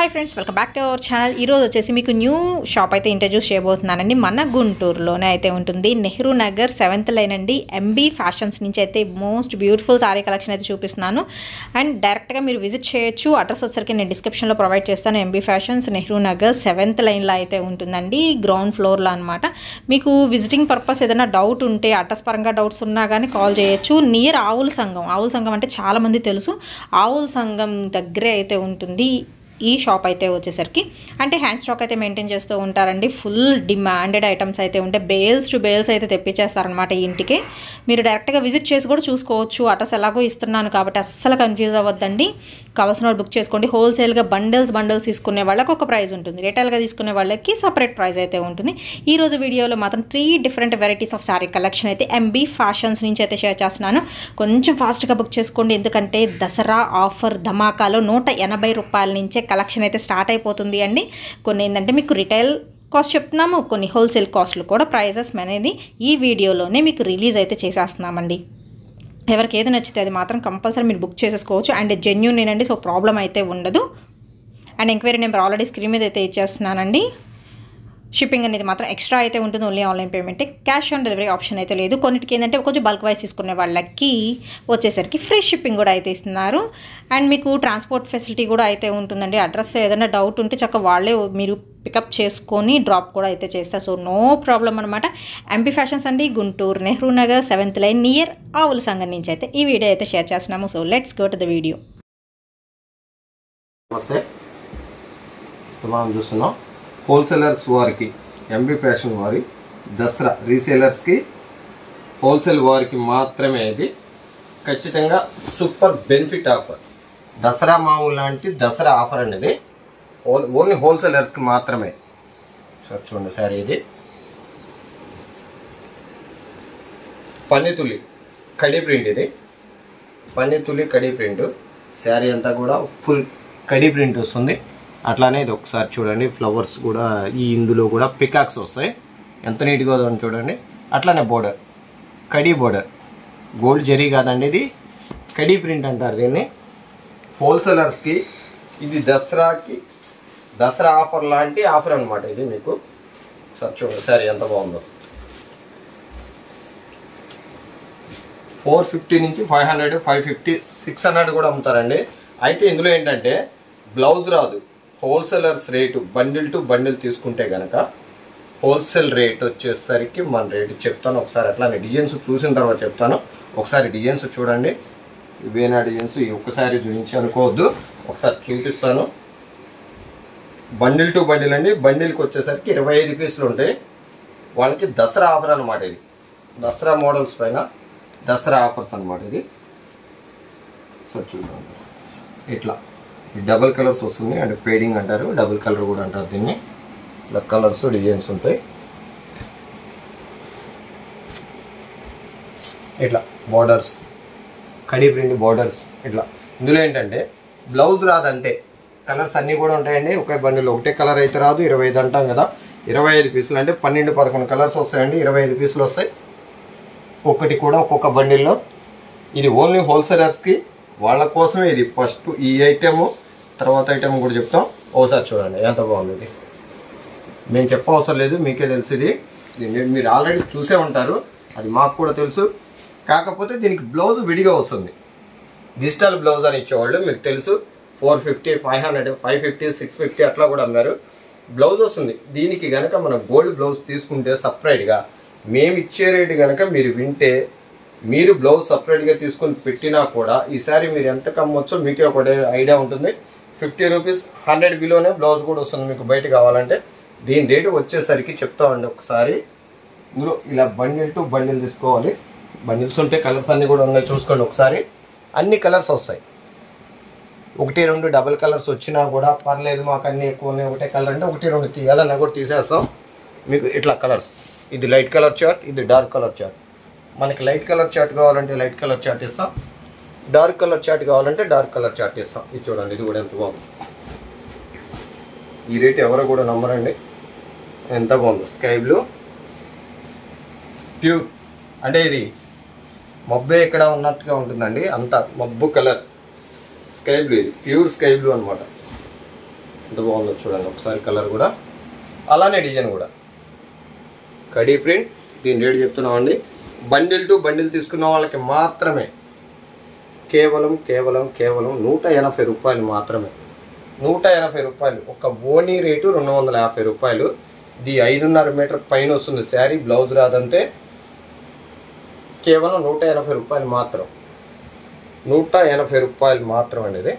Hi friends, welcome back to our channel. ఈరోజు వచ్చేసి మీకు న్యూ షాప్ అయితే ఇంట్రడ్యూస్ చేయబోతున్నానండి. మన గుంటూరులోనే అయితే ఉంటుంది. నెహ్రూ నగర్ 7th లైన్ అండి. ఎంబీ ఫ్యాషన్స్ నుంచి అయితే మోస్ట్ బ్యూటిఫుల్ సారీ కలెక్షన్ అయితే చూపిస్తున్నాను. అండ్ డైరెక్ట్గా మీరు విజిట్ చేయొచ్చు. అడ్రస్ వచ్చరికి నేను డిస్క్రిప్షన్లో ప్రొవైడ్ చేస్తాను. MB fashions Nehru Nagar 7th లైన్లో అయితే ఉంటుందండి, గ్రౌండ్ ఫ్లోర్లో అనమాట. మీకు విజిటింగ్ పర్పస్ ఏదైనా డౌట్ ఉంటే, అడ్రస్ పరంగా డౌట్స్ ఉన్నా కానీ కాల్ చేయొచ్చు. నియర్ ఆవుల సంఘం అంటే చాలామంది తెలుసు. ఆవుల సంఘం దగ్గరే అయితే ఉంటుంది ఈ షాప్ అయితే వచ్చేసరికి. అంటే హ్యాండ్ స్టాక్ అయితే మెయింటైన్ చేస్తూ ఉంటారండి. ఫుల్ డిమాండెడ్ ఐటమ్స్ అయితే ఉంటే బేల్స్ టు బేల్స్ అయితే తెప్పించేస్తారనమాట ఇంటికి. మీరు డైరెక్ట్గా విజిట్ చేసి కూడా చూసుకోవచ్చు. అడ్రస్ ఎలాగో ఇస్తున్నాను కాబట్టి అస్సలు కన్ఫ్యూజ్ అవ్వద్దండి. కావాల్సిన వాళ్ళు బుక్ చేసుకోండి. హోల్సేల్గా బండిల్స్ తీసుకునే వాళ్ళకి ఒక ప్రైస్ ఉంటుంది, రిటైల్గా తీసుకునే వాళ్ళకి సపరేట్ ప్రైస్ అయితే ఉంటుంది. ఈరోజు వీడియోలో మాత్రం 3 different varieties of sari collection అయితే ఎంబీ ఫ్యాషన్స్ నుంచి అయితే షేర్ చేస్తున్నాను. కొంచెం ఫాస్ట్గా బుక్ చేసుకోండి, ఎందుకంటే దసరా ఆఫర్ ధమాకాలో 180 రూపాయల నుంచే కలెక్షన్ అయితే స్టార్ట్ అయిపోతుంది అండి. కొన్ని ఏంటంటే మీకు రిటైల్ కాస్ట్ చెప్తున్నాము, కొన్ని హోల్సేల్ కాస్ట్లు కూడా ప్రైజెస్ అనేది ఈ వీడియోలోనే మీకు రిలీజ్ అయితే చేసేస్తున్నామండి. ఎవరికి ఏది నచ్చితే అది మాత్రం కంపల్సరీ మీరు బుక్ చేసేసుకోవచ్చు. అండ్ జెన్యూన్ ఏనండి, సో ప్రాబ్లం అయితే ఉండదు. And enquiry number already screen మీద అయితే ఇచ్చేస్తున్నానండి. షిప్పింగ్ అనేది మాత్రం ఎక్స్ట్రా అయితే ఉంటుంది, only online payment. Cash on delivery option అయితే లేదు. కొన్నిటికి ఏంటంటే కొంచెం బల్క్ వైజ్ తీసుకునే వాళ్ళకి వచ్చేసరికి ఫ్రీ షిప్పింగ్ కూడా అయితే ఇస్తున్నారు. అండ్ మీకు ట్రాన్స్పోర్ట్ ఫెసిలిటీ కూడా అయితే ఉంటుందండి. అడ్రస్ ఏదైనా డౌట్ ఉంటే చక్కగా వాళ్ళే మీరు పికప్ చేసుకొని డ్రాప్ కూడా అయితే చేస్తారు. సో నో ప్రాబ్లం అనమాట. ఎంబీ ఫ్యాషన్స్ అండి, Guntur Nehru Nagar 7th line near ఆవుల సంఘం నుంచి అయితే ఈ వీడియో అయితే షేర్ చేస్తున్నాము. So let's go to the video. మనం చూస్తున్నాం హోల్సేలర్స్ వారికి, ఎంబీ ఫ్యాషన్ వారి దసరా రీసేలర్స్కి, హోల్సేల్ వారికి మాత్రమే ఇది ఖచ్చితంగా సూపర్ బెనిఫిట్ ఆఫర్. దసరా మామూలు లాంటి దసరా ఆఫర్ అనేది ఓన్లీ హోల్సేలర్స్కి మాత్రమే. సార్ చూడండి, సారీ ఇది పన్నితులి కడి ప్రింట్. ఇది పన్నితులి కడి ప్రింట్. శారీ అంతా కూడా ఫుల్ కడి ప్రింట్ వస్తుంది. అట్లానే ఇది ఒకసారి చూడండి, ఫ్లవర్స్ కూడా ఇందులో కూడా పికాక్స్ వస్తాయి. ఎంత నీట్గా ఉందో చూడండి. అట్లానే border khadi border, gold zari కాదండి, ఇది కడీ ప్రింట్ అంటారు దీన్ని. హోల్సేలర్స్కి ఇది దసరా ఆఫర్ లాంటి ఆఫర్ అనమాట. ఇది మీకు సార్ చూడండి, సారీ ఎంత బాగుందో. 450 నుంచి 500, 550, 600 కూడా అమ్ముతారండి. అయితే ఇందులో ఏంటంటే బ్లౌజ్ రాదు. Wholesalers rate bundle to bundle తీసుకుంటే కనుక హోల్సేల్ రేట్ వచ్చేసరికి మన రేటు చెప్తాను. ఒకసారి అట్లానే డిజైన్స్ చూసిన తర్వాత చెప్తాను. ఒకసారి డిజైన్స్ చూడండి. ఇవేనా డిజైన్స్, ఈ ఒక్కసారి చూపించి అనుకోవద్దు, ఒకసారి చూపిస్తాను. బండిల్ టు బండిల్ అండి. బండిల్కి వచ్చేసరికి 25 పీసులు ఉంటాయి. వాళ్ళకి దసరా ఆఫర్ అనమాట. ఇది దసరా మోడల్స్ పైన దసరా ఆఫర్స్ అనమాట. ఇది సార్ చూడండి, ఇట్లా డబుల్ కలర్స్ వస్తుంది. అంటే ఫేడింగ్ అంటారు, డబుల్ కలర్ కూడా అంటారు దీన్ని. ఇలా కలర్స్ డిజైన్స్ ఉంటాయి. ఇట్లా బార్డర్స్, కడీ ప్రింట్ బార్డర్స్ ఇట్లా. ఇందులో ఏంటంటే బ్లౌజ్ రాదంతే, కలర్స్ అన్నీ కూడా ఉంటాయండి. ఒకే బండిలో ఒకటే కలర్ అయితే రాదు. 25 అంటాం కదా, 25 పీసులు అంటే 12-11 కలర్స్ వస్తాయండి. 25 పీసులు వస్తాయి ఒక్కటి కూడా ఒక్కొక్క బండిల్లో. ఇది ఓన్లీ హోల్సేలర్స్కి, వాళ్ళ కోసమే ఇది. ఫస్ట్ ఈ ఐటెము, తర్వాత ఐటెం కూడా చెప్తాం. ఒకసారి చూడండి ఎంత బాగుంది. ఇది మేము చెప్పవసరం లేదు, మీకే తెలుసు. ఇది మీరు ఆల్రెడీ చూసే ఉంటారు, అది మాకు కూడా తెలుసు. కాకపోతే దీనికి బ్లౌజ్ విడిగా వస్తుంది. డిజిటల్ బ్లౌజ్ అని ఇచ్చేవాళ్ళు మీకు తెలుసు. 450, 500, 550, 650 అట్లా కూడా అమ్మారు. బ్లౌజ్ వస్తుంది. దీనికి కనుక మనం గోల్డ్ బ్లౌజ్ తీసుకుంటే సపరేట్గా మేము ఇచ్చే రేటు కనుక మీరు వింటే, మీరు బ్లౌజ్ సపరేట్గా తీసుకొని పెట్టినా కూడా ఈసారి మీరు ఎంత కమ్మొచ్చో మీకే ఒక ఐడియా ఉంటుంది. 50 రూపీస్ 100 బిలోనే బ్లౌజ్ కూడా వస్తుంది మీకు బయట కావాలంటే. దీని రేటు వచ్చేసరికి చెప్తామండి ఒకసారి. మీరు ఇలా బండిల్ టు బండిల్ తీసుకోవాలి. బండిల్స్ ఉంటే కలర్స్ అన్నీ కూడా ఉన్నాయి, చూసుకోండి ఒకసారి. అన్ని కలర్స్ వస్తాయి. 1, 2 డబుల్ కలర్స్ వచ్చినా కూడా పర్లేదు, మాకు అన్నీ ఎక్కువ ఉన్నాయి. ఒకటే కలర్ అంటే 1, 2 తీయాలన్నా కూడా తీసేస్తాం. మీకు ఇట్లా కలర్స్, ఇది లైట్ కలర్ చార్ట్, ఇది డార్క్ కలర్ చార్ట్. మనకి లైట్ కలర్ చార్ట్ కావాలంటే లైట్ కలర్ చార్ట్ ఇస్తాం, డార్క్ కలర్ చార్ట్ కావాలంటే డార్క్ కలర్ చార్ట్ ఇస్తాం. ఇది చూడండి, ఇది కూడా ఎంత బాగుంది. ఈ రేట్ ఎవరు కూడా నమ్మరండి, ఎంత బాగుంది. స్కై బ్లూ ప్యూర్ అంటే ఇది మబ్బే ఇక్కడ ఉన్నట్టుగా ఉంటుందండి. అంత మబ్బు కలర్ స్కై బ్లూ, ఇది ప్యూర్ స్కై బ్లూ అనమాట. ఎంత బాగుందో చూడండి ఒకసారి కలర్ కూడా, అలానే డిజైన్ కూడా కడీ ప్రింట్. దీని రేట్ చెప్తున్నామండి, బండిల్ టు బండిల్ తీసుకున్న వాళ్ళకి మాత్రమే కేవలం 180 రూపాయలు మాత్రమే. 180 రూపాయలు. ఒక ఓనీ రేటు 250 రూపాయలు. ఇది 5.5 మీటర్ పైన వస్తుంది శారీ, బ్లౌజ్ రాదంటే. కేవలం 180 రూపాయలు మాత్రం, 180 రూపాయలు మాత్రం అనేది.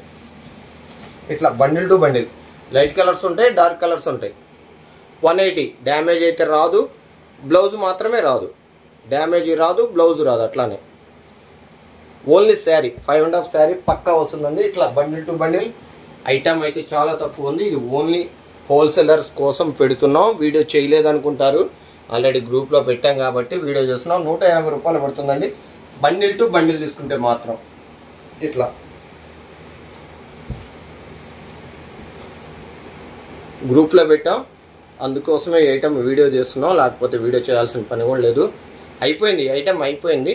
ఇట్లా bundle to bundle, light colours ఉంటాయి, డార్క్ కలర్స్ ఉంటాయి. 180. డ్యామేజ్ అయితే రాదు, బ్లౌజ్ మాత్రమే రాదు. డ్యామేజ్ రాదు, బ్లౌజ్ రాదు. అట్లానే ఓన్లీ శారీ 5.5 శారీ పక్కా వస్తుందండి. ఇట్లా బండిల్ టు బండిల్. ఐటమ్ అయితే చాలా తక్కువ ఉంది. ఇది ఓన్లీ హోల్సేలర్స్ కోసం పెడుతున్నాం. వీడియో చేయలేదనుకుంటారు, ఆల్రెడీ గ్రూప్లో పెట్టాం కాబట్టి వీడియో చేస్తున్నాం. 180 రూపాయలు పడుతుందండి బండిల్ టు బండిల్ తీసుకుంటే మాత్రం. ఇట్లా గ్రూప్లో పెట్టాం, అందుకోసమే ఈ ఐటమ్ వీడియో చేస్తున్నాం, లేకపోతే వీడియో చేయాల్సిన పని కూడా లేదు. అయిపోయింది, ఐటమ్ అయిపోయింది.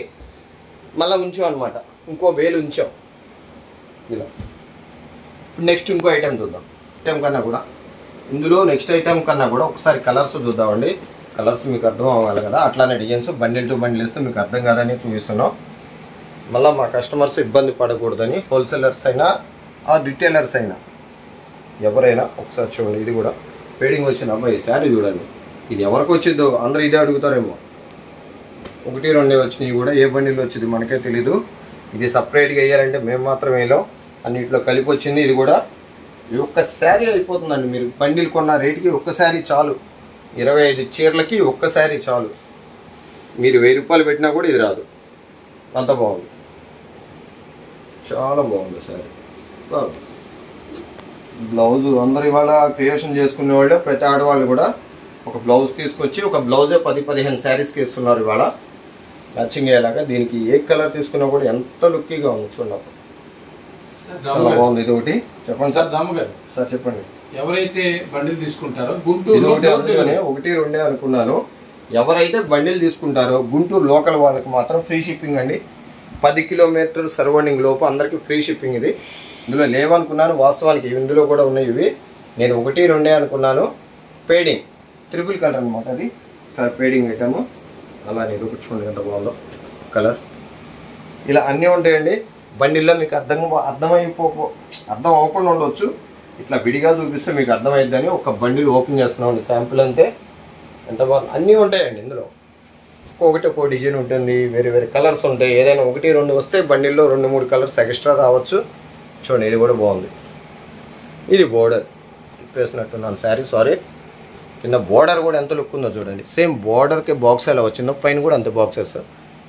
మళ్ళీ ఉంచాం అనమాట, ఇంకో వేలు ఉంచాం ఇలా. ఇప్పుడు నెక్స్ట్ ఇంకో ఐటమ్ చూద్దాం. ఐటమ్ కన్నా కూడా ఇందులో నెక్స్ట్ ఐటమ్ కన్నా కూడా ఒకసారి కలర్స్ చూద్దామండి. కలర్స్ మీకు అర్థం అవ్వాలి కదా, అట్లానే డిజైన్స్ బండిల్ టు బండిల్ ఇస్తే మీకు అర్థం కాదని చూపిస్తున్నాం. మళ్ళీ మా కస్టమర్స్ ఇబ్బంది పడకూడదని, హోల్సేలర్స్ అయినా ఆ రిటైలర్స్ అయినా ఎవరైనా ఒకసారి చూడండి. ఇది కూడా ఫేడింగ్ వచ్చింది అమ్మాయి శారీ చూడండి. ఇది ఎవరికి వచ్చిందో అందరూ ఇదే అడుగుతారేమో. 1-2 వచ్చినాయి కూడా, ఏ బండిల్ వచ్చింది మనకే తెలీదు. ఇది సపరేట్గా వేయాలంటే మేము మాత్రం వేయలేం, అన్నింటిలో కలిపి వచ్చింది. ఇది కూడా ఈ ఒక్క శారీ అయిపోతుందండి. మీరు బండిల్ కొన్న రేటుకి ఒక్క శారీ చాలు. 25 చీరలకి ఒక్క శారీ చాలు. మీరు 1000 రూపాయలు పెట్టినా కూడా ఇది రాదు, అంత బాగుంది. చాలా బాగుంది శారీ. బ్లౌజు అందరు ఇవాళ క్రియేషన్ చేసుకునే వాళ్ళే, ప్రతి ఆడవాళ్ళు కూడా ఒక బ్లౌజ్ తీసుకొచ్చి ఒక బ్లౌజే 10-15 శారీస్కి ఇస్తున్నారు ఇవాళ మ్యాచింగ్ అయ్యేలాగా. దీనికి ఏ కలర్ తీసుకున్నా కూడా ఎంత లుక్కీగా ఉంది చూడండి. చాలా బాగుంది. ఇది ఒకటి చెప్పండి సార్. రామగారు సార్ చెప్పండి. ఎవరైతే బండిల్ తీసుకుంటారో గుంటూరు 1-2 అనుకున్నాను. ఎవరైతే బండిల్ తీసుకుంటారో గుంటూరు లోకల్ వాళ్ళకి మాత్రం ఫ్రీ షిప్పింగ్ అండి. 10 కిలోమీటర్ సరౌండింగ్ లోపు అందరికి ఫ్రీ షిప్పింగ్. ఇది ఇందులో లేవనుకున్నాను, వాస్తవానికి ఇందులో కూడా ఉన్నాయి. ఇవి నేను 1-2 అనుకున్నాను. పేడింగ్ ట్రిపుల్ కలర్ అనమాట అది. సార్ పేడింగ్ ఐటము అలానే ఇది ఒకటి చూడండి ఎంత బాగుందో కలర్. ఇలా అన్నీ ఉంటాయండి బండిల్లో. మీకు అర్థం అవ్వకుండా ఉండవచ్చు, ఇట్లా విడిగా చూపిస్తే మీకు అర్థమైద్దని ఒక బండిల్ ఓపెన్ చేస్తున్నామండి. శాంపుల్ అంతే. ఎంత బాగుంది, అన్నీ ఉంటాయండి ఇందులో. ఒక్కొక్క డిజైన్ ఉంటుంది, వేరే వేరే కలర్స్ ఉంటాయి. ఏదైనా 1-2 వస్తే బండిల్లో 2-3 కలర్స్ ఎక్స్ట్రా రావచ్చు. చూడండి ఇది కూడా బాగుంది. ఇది బోర్డర్ తిప్పేసినట్టున్నాను శారీ, సారీ. కింద బోర్డర్ కూడా ఎంత లుక్ ఉందో చూడండి. సేమ్ బోర్డర్కి బాక్స్ ఎలా వచ్చిందో పైన కూడా అంతే బాక్సెస్,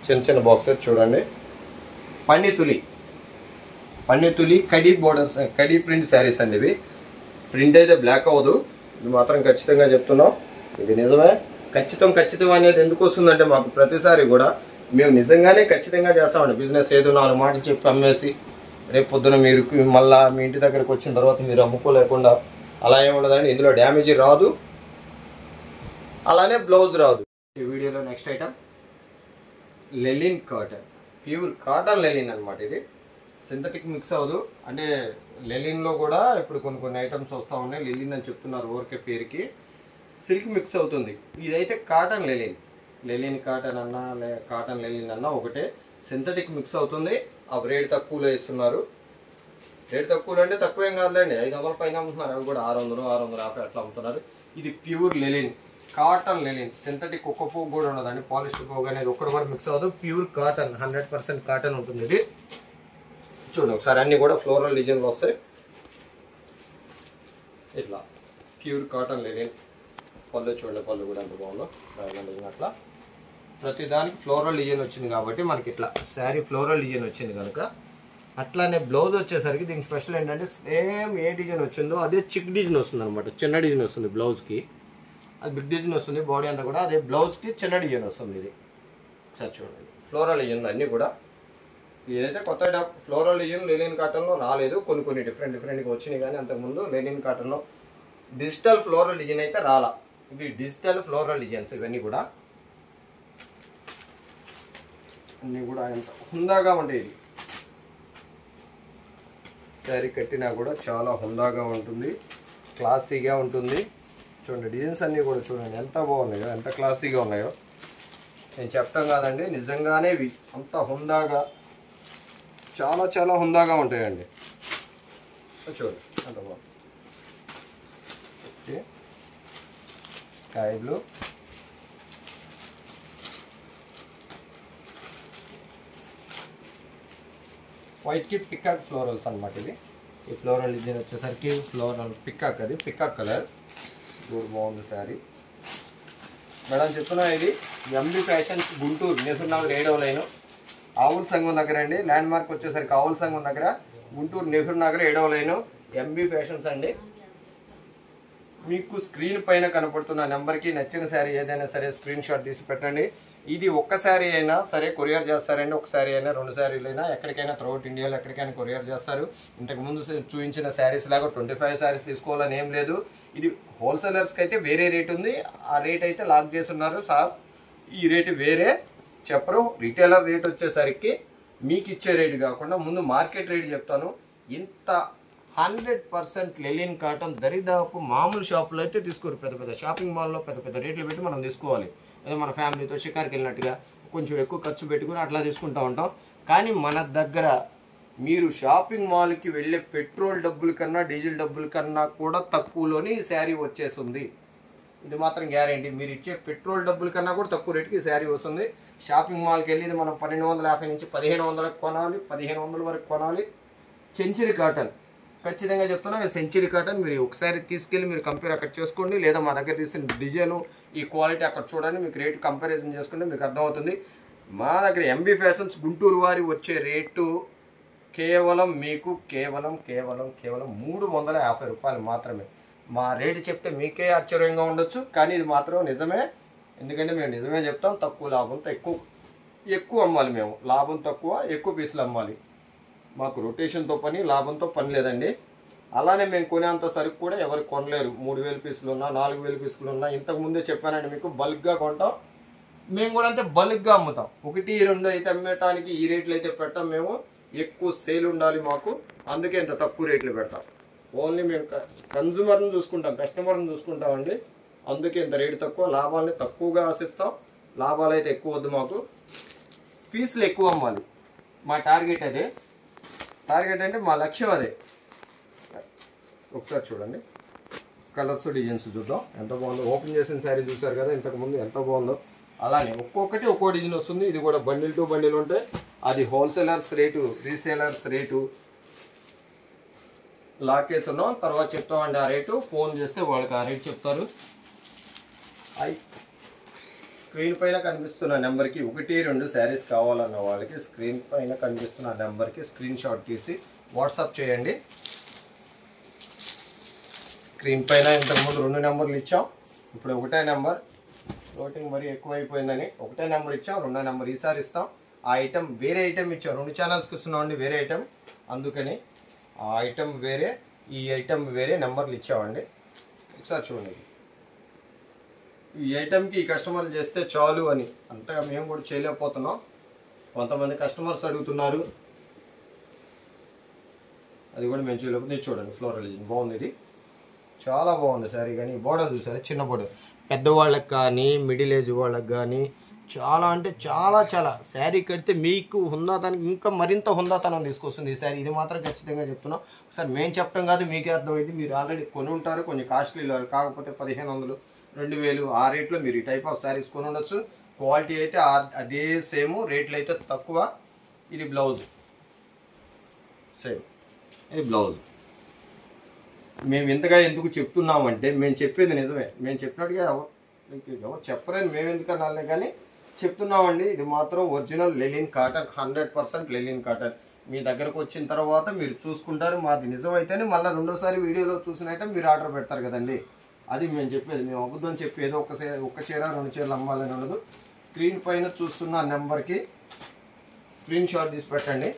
చిన్న చిన్న బాక్సెస్ చూడండి. పన్నీతులి కడీ బోర్డర్స్, కడీ ప్రింట్ శారీస్ అండి ఇవి. ప్రింట్ అయితే బ్లాక్ అవ్వదు, ఇది మాత్రం ఖచ్చితంగా చెప్తున్నాం. ఇది నిజమే. ఖచ్చితం అనేది ఎందుకు వస్తుందంటే మాకు ప్రతిసారి కూడా మేము నిజంగానే ఖచ్చితంగా చేస్తామండి బిజినెస్. ఏదో 4 మాటలు చెప్పి అమ్మేసి రేపు పొద్దున మీరు మళ్ళీ మీ ఇంటి దగ్గరకు వచ్చిన తర్వాత మీరు అమ్ముకోలేకుండా అలా ఏముండదండి. ఇందులో డ్యామేజ్ రాదు, అలానే బ్లౌజ్ రాదు. ఈ వీడియోలో next item linen cotton, pure cotton linen అనమాట. ఇది సింథటిక్ మిక్స్ అవ్వదు. అంటే లెలిన్లో కూడా ఇప్పుడు కొన్ని ఐటమ్స్ వస్తూ ఉన్నాయి, లెలిన్ అని చెప్తున్నారు ఊరికే పేరుకి. సిల్క్ మిక్స్ అవుతుంది. ఇదైతే కాటన్ లెలిన్ కాటన్ అన్నా కాటన్ లెలిన్ అన్నా ఒకటే. సింథటిక్ మిక్స్ అవుతుంది. అవి రేట్ తక్కువలో ఇస్తున్నారు. రేట్ తక్కువలో అంటే తక్కువేం కాదులేండి, 500 పైన అమ్ముతున్నారు. అవి కూడా 600-650 అట్లా అమ్ముతున్నారు. ఇది ప్యూర్ లెలిన్, కాటన్ లెలిన్. సింథటిక్ ఒక్క పువ్వు కూడా ఉండదండి, పాలిస్టర్ పువ్వు అనేది ఒక్కడు కూడా మిక్స్ అవ్వదు. ప్యూర్ కాటన్, 100% కాటన్ ఉంటుంది ఇది. చూడండి ఒకసారి, అన్నీ కూడా ఫ్లోరల్ డిజైన్లు వస్తాయి. ఇట్లా ప్యూర్ కాటన్ లెలిన్. పళ్ళు చూడండి, పళ్ళు కూడా ఎంత బాగుందో డిజైన్. అట్లా ప్రతి దానికి ఫ్లోరల్ డిజైన్ వచ్చింది కాబట్టి మనకి ఇట్లా శారీ ఫ్లోరల్ డిజైన్ వచ్చింది కనుక. అట్లానే బ్లౌజ్ వచ్చేసరికి దీనికి స్పెషల్ ఏంటంటే సేమ్ ఏ డిజైన్ వచ్చిందో అదే చిక్ డిజైన్ వస్తుంది అనమాట. చిన్న డిజైన్ వస్తుంది బ్లౌజ్కి, అది బిగ్ డిజైన్ వస్తుంది. బాడీ అంతా కూడా అదే బ్లౌజ్కి చిన్న డిజైన్ వస్తుంది. ఇది సార్ చూడండి, ఫ్లోరల్ డిజైన్ అన్నీ కూడా. ఇదైతే కొత్త ఫ్లోరల్ డిజైన్ లెనిన్ కాటన్లో రాలేదు, కొన్ని డిఫరెంట్గా వచ్చినాయి. కానీ అంతకుముందు లెనిన్ కాటన్లో డిజిటల్ ఫ్లోరల్ డిజైన్ అయితే రాలా. ఇవి డిజిటల్ ఫ్లోరల్ డిజైన్స్ ఇవన్నీ కూడా. అన్నీ కూడా ఎంత హుందాగా ఉంటాయి. ఇది శారీ కట్టినా కూడా చాలా హుందాగా ఉంటుంది. క్లాసీగా ఉంటుంది. చూడండి డిజైన్స్ అన్నీ కూడా చూడండి ఎంత బాగున్నాయో, ఎంత క్లాసీగా ఉన్నాయో. నేను చెప్పడం కాదండి, నిజంగానే ఇవి అంత హుందాగా, చాలా చాలా హుందాగా ఉంటాయండి. చూడండి ఎంత బాగుంది. ఓకే, స్కై బ్లూ, వైట్కి పికాక్ ఫ్లోరల్స్ అనమాట. ఇది ఈ ఫ్లోరల్ డిజైన్ వచ్చేసరికి ఫ్లోరల్ పికాక్, అది పికాక్ కలర్. బాగుంది శారీ మేడం. చెప్తున్నా ఇది ఎంబీ ఫ్యాషన్స్ గుంటూరు నెహ్రూ నగర్ 7వ లైన్ ఆవుల సంఘం దగ్గర అండి. ల్యాండ్ మార్క్ వచ్చేసరికి ఆవుల సంఘం దగ్గర, గుంటూరు నెహ్రూ నగర్ 7వ లైన్ ఎంబీ ఫ్యాషన్స్ అండి. మీకు స్క్రీన్ పైన కనపడుతున్న నెంబర్కి నచ్చిన శారీ ఏదైనా సరే స్క్రీన్ షాట్ తీసి పెట్టండి. ఇది ఒక్క శారీ అయినా సరే కొరియర్ చేస్తారండి. ఒక శారీ అయినా 2 శారీలు అయినా ఎక్కడికైనా త్రూఅవుట్ ఇండియాలో ఎక్కడికైనా కొరియర్ చేస్తారు. ఇంతకుముందు చూపించిన శారీస్ లాగా 25 శారీస్ తీసుకోవాలని ఏం లేదు. ఇది హోల్సేలర్స్కి అయితే వేరే రేట్ ఉంది. ఆ రేట్ అయితే లాక్ చేసి ఉన్నారు సార్. ఈ రేటు వేరే చెప్పరు. రిటైలర్ రేట్ వచ్చేసరికి మీకు ఇచ్చే రేటు కాకుండా ముందు మార్కెట్ రేట్ చెప్తాను. ఇంత 100% లెలిన్ కాటన్ దరిదాపు మామూలు షాపులో అయితే తీసుకోరు. పెద్ద పెద్ద షాపింగ్ మాల్లో పెద్ద పెద్ద రేట్లు పెట్టి మనం తీసుకోవాలి. అదే మన ఫ్యామిలీతో షికార్కి వెళ్ళినట్టుగా కొంచెం ఎక్కువ ఖర్చు పెట్టుకుని అట్లా తీసుకుంటూ ఉంటాం. కానీ మన దగ్గర మీరు షాపింగ్ మాల్కి వెళ్ళే పెట్రోల్ డబ్బుల కన్నా డీజిల్ డబ్బుల కన్నా కూడా తక్కువలోనే ఈ శారీ వచ్చేస్తుంది. ఇది మాత్రం గ్యారెంటీ. మీరు ఇచ్చే పెట్రోల్ డబ్బుల కన్నా కూడా తక్కువ రేటుకి ఈ శారీ వస్తుంది. షాపింగ్ మాల్కి వెళ్ళి మనం 1250 నుంచి 1500 కొనాలి, 1500 వరకు కొనాలి. సెంచరీ కాటన్ ఖచ్చితంగా చెప్తున్నా, సెంచరీ కాటన్ మీరు ఒకసారి తీసుకెళ్ళి మీరు కంపేర్ అక్కడ చేసుకోండి, లేదా మా దగ్గర తీసిన డిజైను ఈ క్వాలిటీ అక్కడ చూడండి. మీకు రేటు కంపారిజన్ చేసుకుంటే మీకు అర్థమవుతుంది. మా దగ్గర ఎంబీ ఫ్యాషన్స్ గుంటూరు వారి వచ్చే రేటు కేవలం మీకు కేవలం 350 రూపాయలు మాత్రమే. మా రేటు చెప్తే మీకే ఆశ్చర్యంగా ఉండొచ్చు, కానీ ఇది మాత్రం నిజమే. ఎందుకంటే మేము నిజమే చెప్తాం. తక్కువ లాభంతో ఎక్కువ అమ్మాలి. మేము లాభం తక్కువ, ఎక్కువ పీసులు అమ్మాలి. మాకు రొటేషన్తో పని, లాభంతో పని లేదండి. అలానే మేము కొనేంత సరుకు కూడా ఎవరు కొనలేరు. 3000 పీసులు ఉన్నా, 4000 పీసులు ఉన్నా. ఇంతకుముందే చెప్పానండి మీకు, బల్క్గా కొంటాం. మేము కూడా అంతే బల్క్గా అమ్ముతాం. 1, 2 అయితే అమ్మేటానికి ఈ రేట్లు అయితే పెట్టాం. మేము ఎక్కువ సేల్ ఉండాలి మాకు, అందుకే ఇంత తక్కువ రేట్లు పెడతాం. ఓన్లీ మేము కన్జ్యూమర్ని చూసుకుంటాం, కస్టమర్ని చూసుకుంటామండి. అందుకే ఇంత రేటు తక్కువ. లాభాలని తక్కువగా ఆశిస్తాం. లాభాలు అయితే ఎక్కువ వద్దు మాకు. పీసులు ఎక్కువ అమ్మాలి. మా టార్గెట్ అదే. టార్గెట్ అంటే మా లక్ష్యం అదే. ఒకసారి చూడండి కలర్స్ డిజైన్స్ చూద్దాం ఎంత బాగుందో. ఓపెన్ చేసిన శారీ చూసారు కదా ఇంతకుముందు ఎంత బాగుందో. అలానే ఒక్కొక్కటి ఒక్కో డిజైన్ వస్తుంది. ఇది కూడా బండిల్ టు బండిల్ ఉంటాయి. అది హోల్సేలర్స్ రేటు, రీసేలర్స్ రేటు లాకేసి ఉన్నాం. తర్వాత చెప్తామండి ఆ రేటు. ఫోన్ చేస్తే వాళ్ళకి ఆ రేటు చెప్తారు. స్క్రీన్ పైన కనిపిస్తున్న నెంబర్కి 1, 2 శారీస్ కావాలన్న వాళ్ళకి స్క్రీన్ పైన కనిపిస్తున్న నెంబర్కి స్క్రీన్ షాట్ తీసి వాట్సాప్ చేయండి. స్క్రీన్ పైన ఇంతకుముందు 2 నెంబర్లు ఇచ్చాం. ఇప్పుడు 1 నెంబర్. ఫ్లోటింగ్ మరీ ఎక్కువైపోయిందని 1 నెంబర్ ఇచ్చాం. 2వ నెంబర్ ఈసారి ఇస్తాం. ఆ ఐటెం వేరే ఐటెం ఇచ్చాం. 2 ఛానల్స్కి ఇస్తున్నామండి వేరే ఐటెం. అందుకని ఆ ఐటెం వేరే, ఈ ఐటెం వేరే నెంబర్లు ఇచ్చామండి. ఒకసారి చూడండి. ఈ ఐటెంకి ఈ కస్టమర్లు చేస్తే చాలు అని అంతగా మేము కూడా చేయలేకపోతున్నాం. కొంతమంది కస్టమర్స్ అడుగుతున్నారు, అది కూడా మేము చేయలేకపోతే. చూడండి ఫ్లోరల్ డిజైన్ బాగుంది. ఇది చాలా బాగుంది శారీ. కానీ బోర్డర్ చూసారు, చిన్న బోర్డర్. పెద్దవాళ్ళకి కానీ మిడిల్ ఏజ్ వాళ్ళకి కానీ చాలా అంటే చాలా చాలా శారీ కడితే మీకు హుందాతనం ఇంకా మరింత హుందాతనం తీసుకొస్తుంది ఈ శారీ. ఇది మాత్రం ఖచ్చితంగా చెప్తున్నాం. ఒకసారి మేము చెప్పడం కాదు, మీకే అర్థమైంది. మీరు ఆల్రెడీ కొని ఉంటారు. కొంచెం కాస్ట్లీ కాకపోతే 1500, 2000 ఆ రేట్లో మీరు ఈ టైప్ ఆఫ్ శారీస్ కొని ఉండొచ్చు. క్వాలిటీ అయితే అదే సేమ్, రేట్లు అయితే తక్కువ. ఇది బ్లౌజ్ సేమ్, ఇది బ్లౌజ్. మేము ఇంతగా ఎందుకు చెప్తున్నామంటే మేము చెప్పేది నిజమే. మేము చెప్పినట్టుగా ఎవరు చెప్పరని మేము ఎందుకన్నా కానీ చెప్తున్నామండి. ఇది మాత్రం ఒరిజినల్ లెలిన్ కాటన్, 100% లెలిన్ కాటన్. మీ దగ్గరకు వచ్చిన తర్వాత మీరు చూసుకుంటారు. మాది నిజమైతేనే మళ్ళీ 2వ వీడియోలో చూసినట్టే మీరు ఆర్డర్ పెడతారు కదండి. అది మేము చెప్పేది. మేము అబద్ధం చెప్పేది ఒక్క చీర 2 చీరలు అమ్మాలని ఉండదు. స్క్రీన్ పైన చూస్తున్న నెంబర్కి స్క్రీన్ షాట్ తీసి పెట్టండి.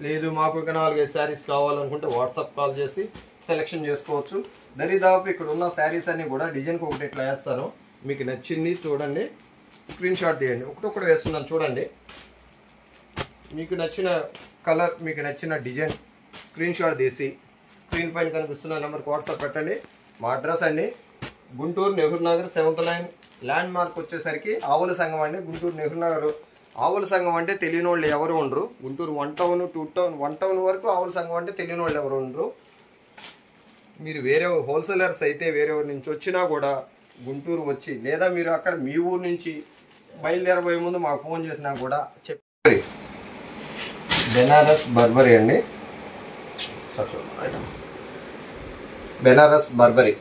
లేదు మాకు ఇక 4-5 శారీస్ కావాలనుకుంటే వాట్సాప్ కాల్ చేసి సెలెక్షన్ చేసుకోవచ్చు. దరిదాపు ఇక్కడ ఉన్న శారీస్ అన్నీ కూడా డిజైన్కి ఒకటి ఇట్లా వేస్తాను. మీకు నచ్చింది చూడండి, స్క్రీన్ షాట్ తీయండి. ఒకటొక్కటి వేస్తున్నాను చూడండి. మీకు నచ్చిన కలర్, మీకు నచ్చిన డిజైన్ స్క్రీన్ షాట్ తీసి స్క్రీన్ పైన కనిపిస్తున్న నెంబర్కి వాట్సాప్ పెట్టండి. మా అడ్రస్ అండి Guntur Nehru Nagar 7th line. Land mark వచ్చేసరికి ఆవుల సంఘం అండి. గుంటూరు నెహ్రూ నగర్ ఆవుల సంఘం అంటే తెలియని వాళ్ళు ఎవరు ఉండరు. గుంటూరు 1 టౌన్ 2 టౌన్ 1 టౌన్ వరకు ఆవుల సంఘం అంటే తెలియని వాళ్ళు ఎవరు ఉండరు. మీరు వేరే హోల్సేలర్స్ అయితే వేరే ఊరి నుంచి వచ్చినా కూడా గుంటూరు వచ్చి, లేదా మీరు అక్కడ మీ ఊరు నుంచి బయలుదేరబోయే ముందు మాకు ఫోన్ చేసినా కూడా చెప్పి బెనారస్ బర్బరీ అండి. బెనారస్ బర్బరీ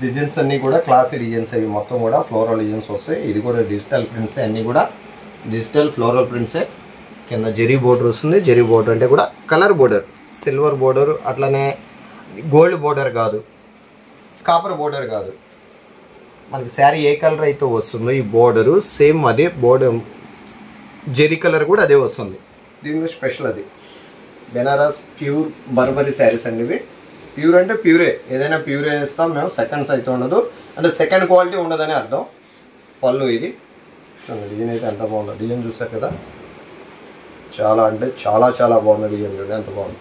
డిజైన్స్ అన్నీ కూడా క్లాసీ డిజైన్స్. అవి మొత్తం కూడా ఫ్లోరల్ డిజైన్స్ వస్తాయి. ఇది కూడా డిజిటల్ ప్రింట్సే, అన్నీ కూడా డిజిటల్ ఫ్లోరల్ ప్రింట్సే. కింద జెరీ బోర్డర్ వస్తుంది. జెరీ బోర్డర్ అంటే కూడా కలర్ బోర్డర్, సిల్వర్ బోర్డర్, అట్లనే గోల్డ్ బోర్డర్ కాదు, కాపర్ బోర్డర్ కాదు. మనకి శారీ ఏ కలర్ అయితే వస్తుందో ఈ బోర్డరు సేమ్ అదే బోర్డర్, జెరీ కలర్ కూడా అదే వస్తుంది. దీనిలో స్పెషల్ అది. బెనారస్ ప్యూర్ బర్బరీ శారీస్ అండి ఇవి. ప్యూర్ అంటే ప్యూరే, ఏదైనా ప్యూరే వేస్తాం మేము. సెకండ్స్ అయితే ఉండదు, అంటే సెకండ్ క్వాలిటీ ఉండదని అర్థం. పళ్ళు ఇది చూడండి, డిజైన్ అయితే ఎంత బాగుందో. డిజైన్ చూస్తారు కదా, చాలా అంటే చాలా చాలా బాగుంది డిజైన్. చూడండి ఎంత బాగుంది.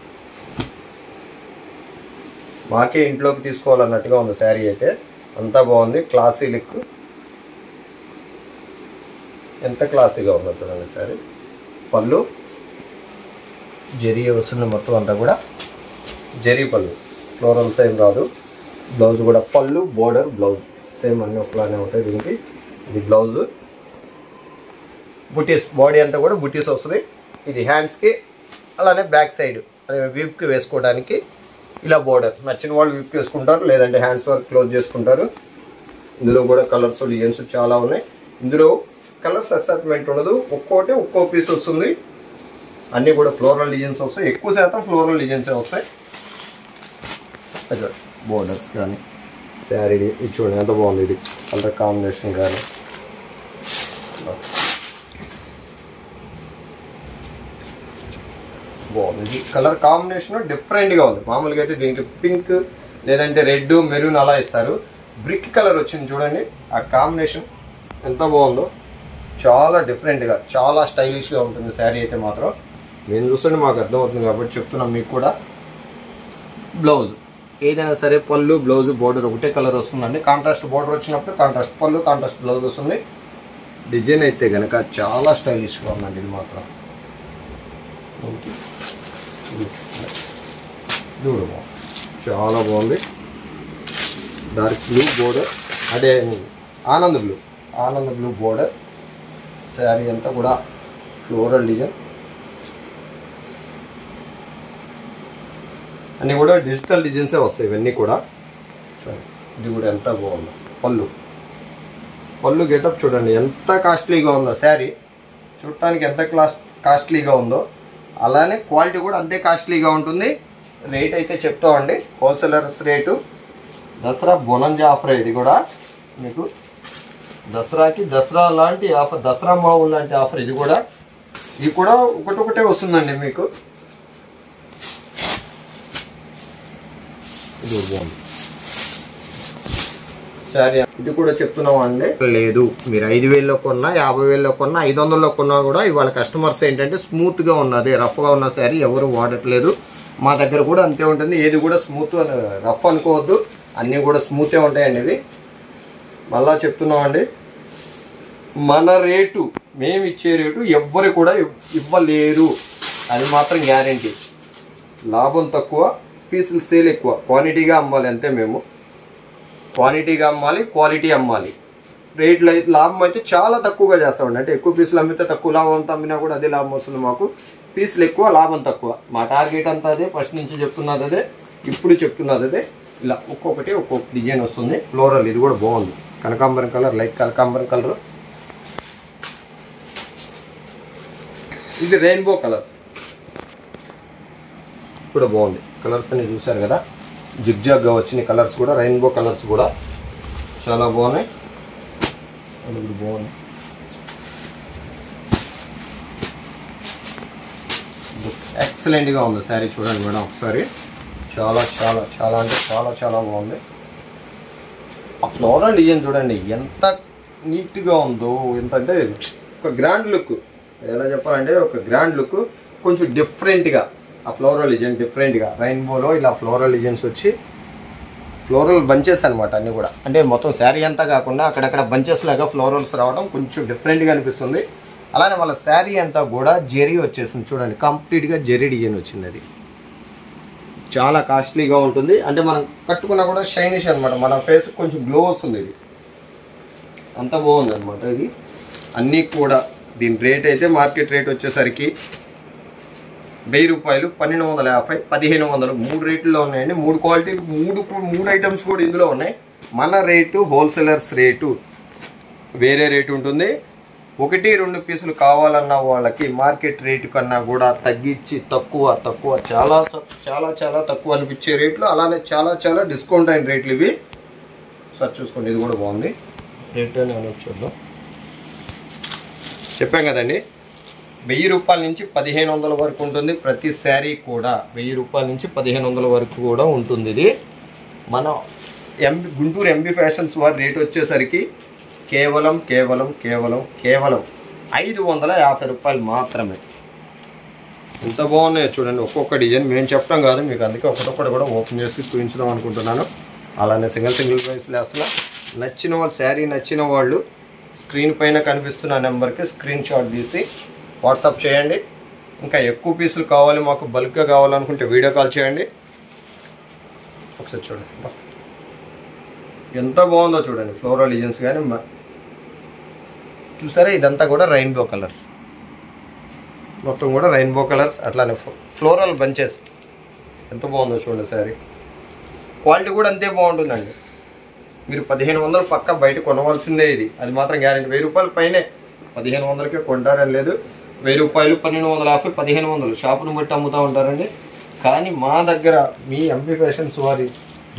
మాకే ఇంట్లోకి తీసుకోవాలన్నట్టుగా ఉంది శారీ అయితే. అంతా బాగుంది, క్లాసీ లుక్. ఎంత క్లాసీగా ఉందో చూడండి శారీ. పళ్ళు జెరీ వస్తుంది మొత్తం అంతా కూడా జెరీ పళ్ళు, ఫ్లోరల్స్ ఏం రాదు. బ్లౌజ్ కూడా పళ్ళు బోర్డర్ బ్లౌజ్ సేమ్ అన్నీ ఒకలానే ఉంటాయి. దీనికి ఇది బ్లౌజ్. బుటీస్ బాడీ అంతా కూడా బుటీస్ వస్తుంది. ఇది హ్యాండ్స్కి, అలానే బ్యాక్ సైడ్ అదే వీప్కి వేసుకోవడానికి ఇలా బోర్డర్. నచ్చిన వాళ్ళు వీప్కి వేసుకుంటారు, లేదంటే హ్యాండ్స్ వర్క్ క్లోజ్ చేసుకుంటారు. ఇందులో కూడా కలర్స్ డిజైన్స్ చాలా ఉన్నాయి. ఇందులో కలర్స్ అసైన్మెంట్ ఉండదు, ఒక్కోటి ఒక్కో పీస్ వస్తుంది. అన్నీ కూడా ఫ్లోరల్ డిజైన్స్ వస్తాయి. ఎక్కువ శాతం ఫ్లోరల్ డిజైన్సే వస్తాయి. అదే బోర్డర్స్ కానీ శారీ ఇది చూడండి ఎంత బాగుంది. ఇది కలర్ కాంబినేషన్ కానీ బాగుంది. ఇది కలర్ కాంబినేషన్ డిఫరెంట్గా ఉంది. మామూలుగా అయితే దీనికి పింక్ లేదంటే రెడ్ మెరూన్ అలా ఇస్తారు. బ్రిక్ కలర్ వచ్చింది చూడండి. ఆ కాంబినేషన్ ఎంత బాగుందో. చాలా డిఫరెంట్గా, చాలా స్టైలిష్గా ఉంటుంది శారీ అయితే మాత్రం. నేను చూస్తుంటే మాకు అర్థమవుతుంది కాబట్టి చెప్తున్నాం మీకు కూడా. బ్లౌజ్ ఏదైనా సరే పళ్ళు బ్లౌజ్ బోర్డర్ ఒకటే కలర్ వస్తుందండి. కాంట్రాస్ట్ బోర్డర్ వచ్చినప్పుడు కాంట్రాస్ట్ పళ్ళు, కాంట్రాస్ట్ బ్లౌజ్ వస్తుంది. డిజైన్ అయితే కనుక చాలా స్టైలిష్గా ఉందండి ఇది మాత్రం. చాలా బాగుంది. డార్క్ బ్లూ బోర్డర్, అదే ఆనంద్ బ్లూ బోర్డర్. శారీ అంతా కూడా ఫ్లోరల్ డిజైన్. అన్నీ కూడా డిజిటల్ డిజైన్సే వస్తాయి ఇవన్నీ కూడా. చూడండి ఇది కూడా ఎంత బాగుందో. పళ్ళు గెటప్ చూడండి ఎంత కాస్ట్లీగా ఉందో. శారీ చూడటానికి ఎంత కాస్ట్లీగా ఉందో, అలానే క్వాలిటీ కూడా అంతే కాస్ట్లీగా ఉంటుంది. రేట్ అయితే చెప్తామండి, హోల్సేలర్స్ రేటు. దసరా బోనంజా ఆఫర్. ఇది కూడా మీకు దసరాకి దసరా లాంటి ఆఫర్, దసరా మామూలు లాంటి ఆఫర్. ఇది కూడా ఒకటొకటే వస్తుందండి మీకు. ఇది బాగుంది సరే. ఇది కూడా చెప్తున్నాం అండి, లేదు మీరు 5,000లో కొన్నా, 50,000లో కొన్నా, 500లో కొన్నా కూడా ఇవాళ కస్టమర్స్ ఏంటంటే స్మూత్గా ఉన్నది, రఫ్గా ఉన్న శారీ ఎవరు వాడట్లేదు. మా దగ్గర కూడా అంతే ఉంటుంది. ఏది కూడా స్మూత్ రఫ్ అనుకోవద్దు, అన్నీ కూడా స్మూతే ఉంటాయండి. ఇవి మళ్ళా చెప్తున్నామండి, మన రేటు, మేము ఇచ్చే రేటు ఎవ్వరు కూడా ఇవ్వలేరు, అది మాత్రం గ్యారంటీ. లాభం తక్కువ, పీసులు సేల్ ఎక్కువ. క్వాంటిటీగా అమ్మాలి అంతే. మేము క్వాంటిటీగా అమ్మాలి, క్వాలిటీ అమ్మాలి. రేట్లు అయితే లాభం అయితే చాలా తక్కువగా చేస్తామండి. అంటే ఎక్కువ పీసులు అమ్మితే తక్కువ లాభంతో అమ్మినా కూడా అదే లాభం వస్తుంది మాకు. పీసులు ఎక్కువ, లాభం తక్కువ. మా టార్గెట్ అంతా అదే. ఫస్ట్ నుంచి చెప్తున్నది అదే, ఇప్పుడు చెప్తున్నది అదే. ఇలా ఒక్కొక్కటి ఒక్కొక్క డిజైన్ వస్తుంది. ఫ్లోరల్ ఇది కూడా బాగుంది. కనకాంబరం కలర్, లైట్ కనకాంబరం కలర్. ఇది రెయిన్బో కలర్స్ కూడా బాగుంది. కలర్స్ అన్ని చూసారు కదా, జిగ్జాగ్గా వచ్చిన కలర్స్ కూడా, రెయిన్బో కలర్స్ కూడా చాలా బాగున్నాయి. అది కూడా బాగుంది. ఎక్సలెంట్గా ఉంది శారీ. చూడండి మేడం ఒకసారి. చాలా చాలా చాలా అంటే చాలా చాలా బాగుంది. ఆ ఫ్లోరల్ డిజైన్ చూడండి ఎంత నీట్గా ఉందో. ఎంత అంటే ఒక గ్రాండ్ లుక్, ఎలా చెప్పాలంటే ఒక గ్రాండ్ లుక్. కొంచెం డిఫరెంట్గా ఆ ఫ్లోరల్ డిజైన్ డిఫరెంట్గా రెయిన్బోలో ఇలా ఫ్లోరల్ డిజైన్స్ వచ్చి ఫ్లోరల్ బంచెస్ అనమాట అన్నీ కూడా. అంటే మొత్తం శారీ అంతా కాకుండా అక్కడక్కడ బంచెస్ లాగా ఫ్లోరల్స్ రావడం కొంచెం డిఫరెంట్గా అనిపిస్తుంది. అలానే వాళ్ళ శారీ అంతా కూడా జెరీ వచ్చేసింది చూడండి, కంప్లీట్గా జెరీ డిజైన్ వచ్చింది. అది చాలా కాస్ట్లీగా ఉంటుంది. అంటే మనం కట్టుకున్నా కూడా షైనిష్ అనమాట, మన ఫేస్ కొంచెం గ్లో వస్తుంది. ఇది అంత బాగుంది అనమాట. ఇది అన్నీ కూడా దీని రేట్ అయితే మార్కెట్ రేట్ వచ్చేసరికి 1000 రూపాయలు, 1250, 1500 3 రేట్లలో ఉన్నాయండి. 3 క్వాలిటీలు, 3 ఐటమ్స్ కూడా ఇందులో ఉన్నాయి. మన రేటు హోల్సేలర్స్ రేటు వేరే రేటు ఉంటుంది. 1-2 పీసులు కావాలన్న వాళ్ళకి మార్కెట్ రేటు కన్నా కూడా తగ్గించి తక్కువ చాలా చాలా చాలా తక్కువ అనిపించే రేట్లు, అలానే చాలా చాలా డిస్కౌంట్ అయిన రేట్లు ఇవి. సార్ చూసుకోండి, ఇది కూడా బాగుంది. రేట్ నేను చూద్దాం. చెప్పాం కదండి, 1000 రూపాయల నుంచి 1500 వరకు ఉంటుంది. ప్రతి శారీ కూడా 1000 రూపాయల నుంచి 1500 వరకు కూడా ఉంటుంది. ఇది మన గుంటూరు ఎంబీ ఫ్యాషన్స్ వారి రేట్ వచ్చేసరికి కేవలం 550 రూపాయలు మాత్రమే. ఎంత బాగున్నాయో చూడండి. ఒక్కొక్క డిజైన్ మేము చెప్పడం కాదు మీకు, అందుకే ఒక్కొక్కటి కూడా ఓపెన్ చేసి చూపించడం అనుకుంటున్నాను. అలానే సింగిల్ ప్రైస్ అసలు నచ్చిన వాళ్ళు, శారీ నచ్చిన వాళ్ళు స్క్రీన్ పైన కనిపిస్తున్న నెంబర్కి స్క్రీన్ షాట్ తీసి వాట్సాప్ చేయండి. ఇంకా ఎక్కువ పీసులు కావాలి, మాకు బల్క్గా కావాలనుకుంటే వీడియో కాల్ చేయండి. ఒకసారి చూడండి ఎంత బాగుందో చూడండి. ఫ్లోరల్ డిజైన్స్ కానీ చూసారా, ఇదంతా కూడా రెయిన్బో కలర్స్, మొత్తం కూడా రెయిన్బో కలర్స్. అట్లానే ఫ్లోరల్ బంచెస్ ఎంత బాగుందో చూడండి. శారీ క్వాలిటీ కూడా అంతే బాగుంటుందండి. మీరు 1500 పక్క బయట కొనవలసిందే. ఇది అది మాత్రం గ్యారెంటీ. 1000 రూపాయల పైనే, 1500కే కొంటారని లేదు. 1000 రూపాయలు, 1250, 1500 షాపును బట్టి అమ్ముతూ ఉంటారండి. కానీ మా దగ్గర మీ ఎంబీ ఫ్యాషన్స్ వారి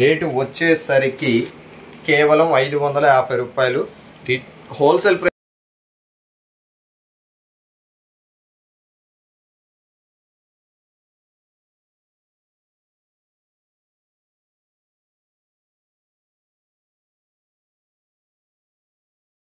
రేటు వచ్చేసరికి కేవలం 550 రూపాయలు హోల్సేల్ ప్రైస్.